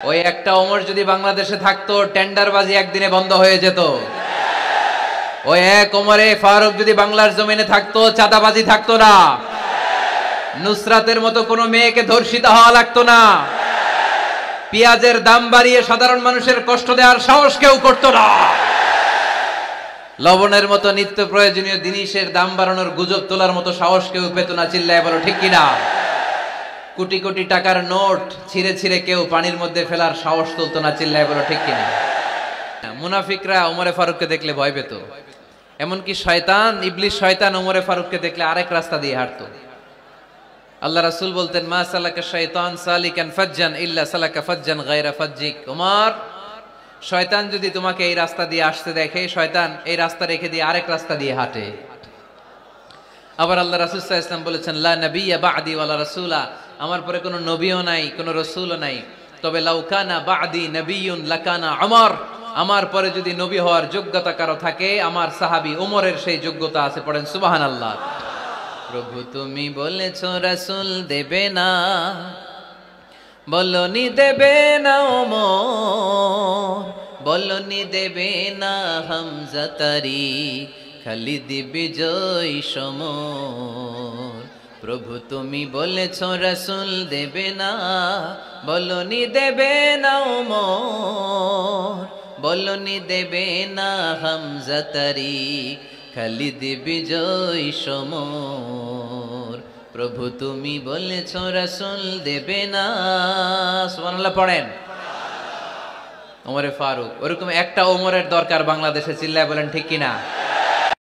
ওই একটা ওমর যদি বাংলাদেশে থাকতো টেন্ডারবাজি একদিনে বন্ধ হয়ে যেত। ওই এক ওমরে ফারুক যদি বাংলার জমিনে থাকতো চাঁদাবাজি থাকতো না। নুসরাতের মতো কোনো মেয়েকে ধর্ষিত হওয়া লাগতো না। পেঁয়াজের দাম বাড়িয়ে সাধারণ মানুষের কষ্ট দেওয়ার সাহস কেউ করতো না। লবণের মতো নিত্য প্রয়োজনীয় জিনিসের দাম বাড়ানোর গুজব তোলার মতো সাহস কেউ পেত না। চিল্লায় বলো ঠিক কিনা? কোটি কোটি টাকার নোট ছিঁড়ে ছিঁড়ে কেউ পানির মধ্যে ফেলার সাহস তুলতো না। চিল্লায় বলো ঠিক কিনা? মুনাফিকরা ওমরে ফারুককে দেখলে ভয় পেত। এমনকি শয়তান, ইবলিস শয়তান ওমরে ফারুককে দেখলে আরেক রাস্তা দিয়ে হাঁটতো। আল্লাহ রাসূল বলতেন, মা সালাকা শাইতান সালিকান ফাজ্জান ইল্লা সালাকা ফাজ্জান গায়রা ফাজ্জিক। ওমর, শয়তান যদি তোমাকে এই রাস্তা দিয়ে আসতে দেখে, শয়তান এই রাস্তা রেখে দিয়ে আরেক রাস্তা দিয়ে হাঁটে। আবার আল্লাহ রাসূল সাল্লাল্লাহু আলাইহি ওয়াসাল্লাম বলেছেন, লা নাবিয়্যা বা'দি ওয়ালা রাসূলা, আমার পরে কোনো নবীও নাই, কোনো রাসূলও নাই, তবে লাউ কানা বা'দি নাবিয়্যুন লাকানা উমর, আমার পরে যদি নবী হওয়ার যোগ্যতা কারো থাকে আমার সাহাবী ওমরের সেই যোগ্যতা আছে। পড়েন সুবহানাল্লাহ। প্রভু তুমি বলেছো রাসূল দেবে না, বলনি দেবে না ওমর, বলনি দেবে না হামজা তারি, খালিদ বিজয় সমর। প্রভু তুমি বলেছো রাসূল দেবে না, বলনি দেবে না ওমর, বলনি দেবে না হামজা তারি, খালিদ বিজয় সমর। প্রভু তুমি বলেছো রাসূল দেবে না। সুবহানাল্লাহ পড়েন। ওমরে ফারুক, ওরকম একটা ওমরের দরকার বাংলাদেশে। চিল্লায় বলেন ঠিক কিনা?